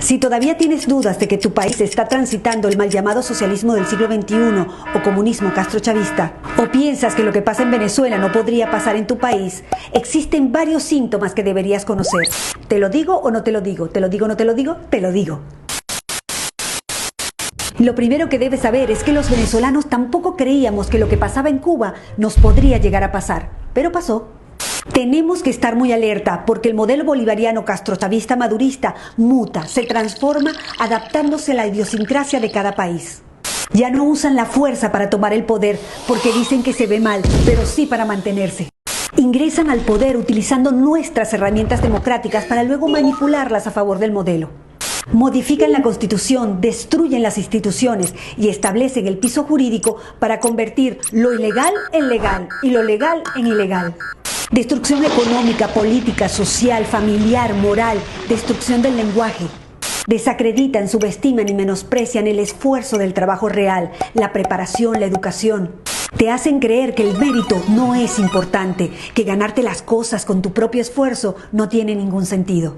Si todavía tienes dudas de que tu país está transitando el mal llamado socialismo del siglo XXI o comunismo castrochavista, o piensas que lo que pasa en Venezuela no podría pasar en tu país, existen varios síntomas que deberías conocer. ¿Te lo digo o no te lo digo? ¿Te lo digo o no te lo digo? Te lo digo. Lo primero que debes saber es que los venezolanos tampoco creíamos que lo que pasaba en Cuba nos podría llegar a pasar, pero pasó. Tenemos que estar muy alerta porque el modelo bolivariano castrochavista madurista muta, se transforma adaptándose a la idiosincrasia de cada país. Ya no usan la fuerza para tomar el poder porque dicen que se ve mal, pero sí para mantenerse. Ingresan al poder utilizando nuestras herramientas democráticas para luego manipularlas a favor del modelo. Modifican la Constitución, destruyen las instituciones y establecen el piso jurídico para convertir lo ilegal en legal y lo legal en ilegal. Destrucción económica, política, social, familiar, moral, destrucción del lenguaje. Desacreditan, subestiman y menosprecian el esfuerzo del trabajo real, la preparación, la educación. Te hacen creer que el mérito no es importante, que ganarte las cosas con tu propio esfuerzo no tiene ningún sentido.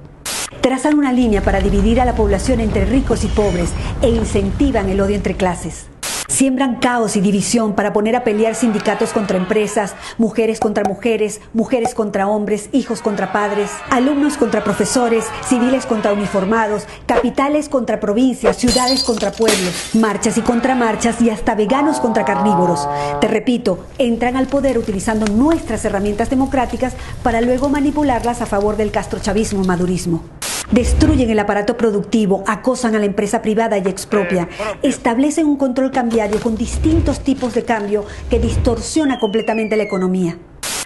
Trazan una línea para dividir a la población entre ricos y pobres e incentivan el odio entre clases. Siembran caos y división para poner a pelear sindicatos contra empresas, mujeres contra mujeres, mujeres contra hombres, hijos contra padres, alumnos contra profesores, civiles contra uniformados, capitales contra provincias, ciudades contra pueblos, marchas y contramarchas y hasta veganos contra carnívoros. Te repito, entran al poder utilizando nuestras herramientas democráticas para luego manipularlas a favor del castrochavismo madurismo. Destruyen el aparato productivo, acosan a la empresa privada y expropian. Establecen un control cambiario con distintos tipos de cambio que distorsiona completamente la economía.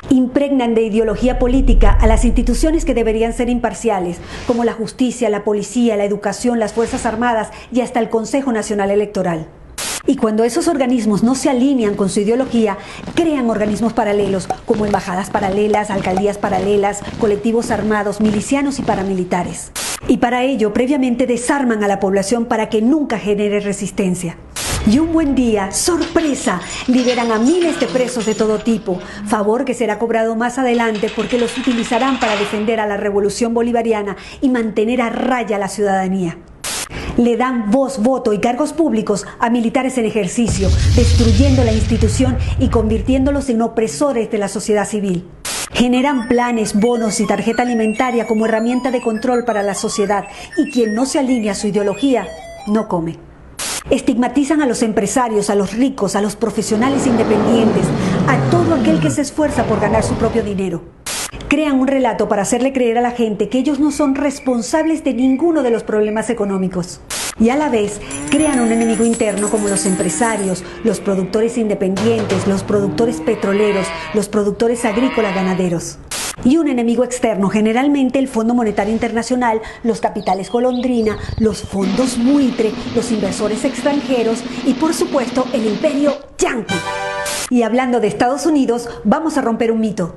Impregnan de ideología política a las instituciones que deberían ser imparciales, como la justicia, la policía, la educación, las Fuerzas Armadas y hasta el Consejo Nacional Electoral. Y cuando esos organismos no se alinean con su ideología, crean organismos paralelos, como embajadas paralelas, alcaldías paralelas, colectivos armados, milicianos y paramilitares. Y para ello, previamente desarman a la población para que nunca genere resistencia. Y un buen día, ¡sorpresa!, liberan a miles de presos de todo tipo, favor que será cobrado más adelante porque los utilizarán para defender a la revolución bolivariana y mantener a raya a la ciudadanía. Le dan voz, voto y cargos públicos a militares en ejercicio, destruyendo la institución y convirtiéndolos en opresores de la sociedad civil. Generan planes, bonos y tarjeta alimentaria como herramienta de control para la sociedad y quien no se alinea a su ideología, no come. Estigmatizan a los empresarios, a los ricos, a los profesionales independientes, a todo aquel que se esfuerza por ganar su propio dinero. Crean un relato para hacerle creer a la gente que ellos no son responsables de ninguno de los problemas económicos. Y a la vez, crean un enemigo interno como los empresarios, los productores independientes, los productores petroleros, los productores agrícolas ganaderos. Y un enemigo externo, generalmente el Fondo Monetario Internacional, los capitales golondrina, los fondos buitre, los inversores extranjeros y por supuesto el imperio yanqui. Y hablando de Estados Unidos, vamos a romper un mito.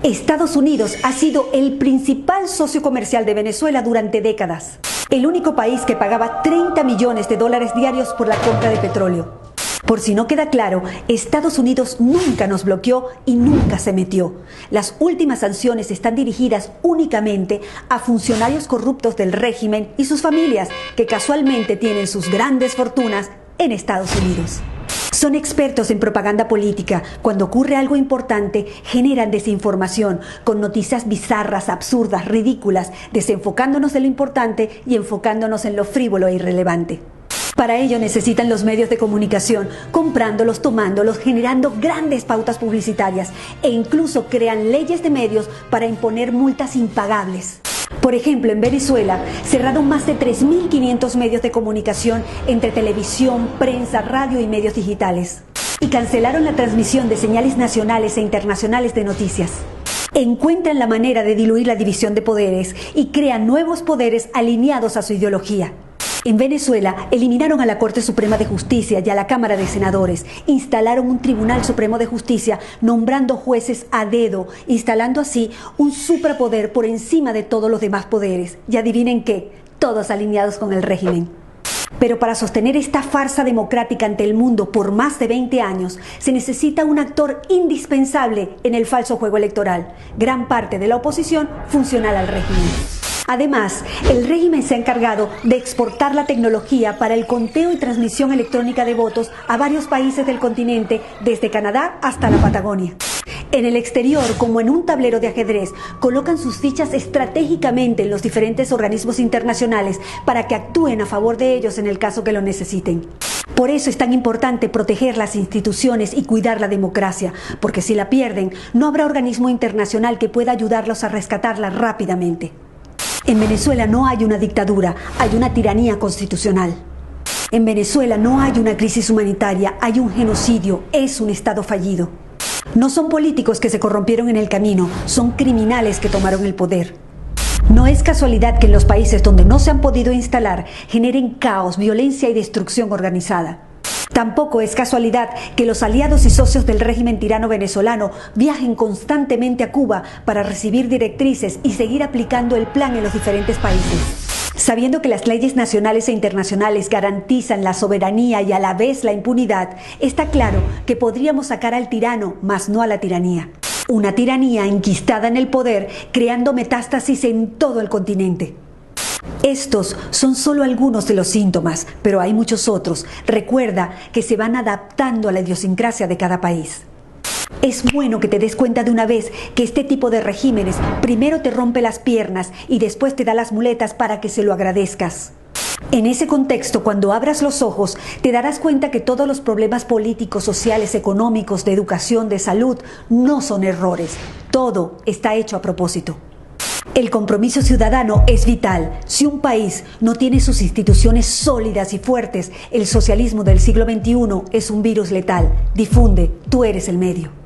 Estados Unidos ha sido el principal socio comercial de Venezuela durante décadas. El único país que pagaba 30 millones de dólares diarios por la compra de petróleo. Por si no queda claro, Estados Unidos nunca nos bloqueó y nunca se metió. Las últimas sanciones están dirigidas únicamente a funcionarios corruptos del régimen y sus familias, que casualmente tienen sus grandes fortunas en Estados Unidos. Son expertos en propaganda política. Cuando ocurre algo importante, generan desinformación con noticias bizarras, absurdas, ridículas, desenfocándonos de lo importante y enfocándonos en lo frívolo e irrelevante. Para ello necesitan los medios de comunicación, comprándolos, tomándolos, generando grandes pautas publicitarias e incluso crean leyes de medios para imponer multas impagables. Por ejemplo, en Venezuela cerraron más de 3.500 medios de comunicación entre televisión, prensa, radio y medios digitales. Y cancelaron la transmisión de señales nacionales e internacionales de noticias. Encuentran la manera de diluir la división de poderes y crean nuevos poderes alineados a su ideología. En Venezuela eliminaron a la Corte Suprema de Justicia y a la Cámara de Senadores, instalaron un Tribunal Supremo de Justicia nombrando jueces a dedo, instalando así un suprapoder por encima de todos los demás poderes. Y adivinen qué, todos alineados con el régimen. Pero para sostener esta farsa democrática ante el mundo por más de 20 años, se necesita un actor indispensable en el falso juego electoral, gran parte de la oposición funcional al régimen. Además, el régimen se ha encargado de exportar la tecnología para el conteo y transmisión electrónica de votos a varios países del continente, desde Canadá hasta la Patagonia. En el exterior, como en un tablero de ajedrez, colocan sus fichas estratégicamente en los diferentes organismos internacionales para que actúen a favor de ellos en el caso que lo necesiten. Por eso es tan importante proteger las instituciones y cuidar la democracia, porque si la pierden, no habrá organismo internacional que pueda ayudarlos a rescatarla rápidamente. En Venezuela no hay una dictadura, hay una tiranía constitucional. En Venezuela no hay una crisis humanitaria, hay un genocidio, es un Estado fallido. No son políticos que se corrompieron en el camino, son criminales que tomaron el poder. No es casualidad que en los países donde no se han podido instalar generen caos, violencia y destrucción organizada. Tampoco es casualidad que los aliados y socios del régimen tirano venezolano viajen constantemente a Cuba para recibir directrices y seguir aplicando el plan en los diferentes países. Sabiendo que las leyes nacionales e internacionales garantizan la soberanía y a la vez la impunidad, está claro que podríamos sacar al tirano, mas no a la tiranía. Una tiranía enquistada en el poder, creando metástasis en todo el continente. Estos son solo algunos de los síntomas, pero hay muchos otros. Recuerda que se van adaptando a la idiosincrasia de cada país. Es bueno que te des cuenta de una vez que este tipo de regímenes primero te rompe las piernas y después te da las muletas para que se lo agradezcas. En ese contexto, cuando abras los ojos, te darás cuenta que todos los problemas políticos, sociales, económicos, de educación, de salud, no son errores. Todo está hecho a propósito. El compromiso ciudadano es vital. Si un país no tiene sus instituciones sólidas y fuertes, el socialismo del siglo XXI es un virus letal. Difunde, tú eres el medio.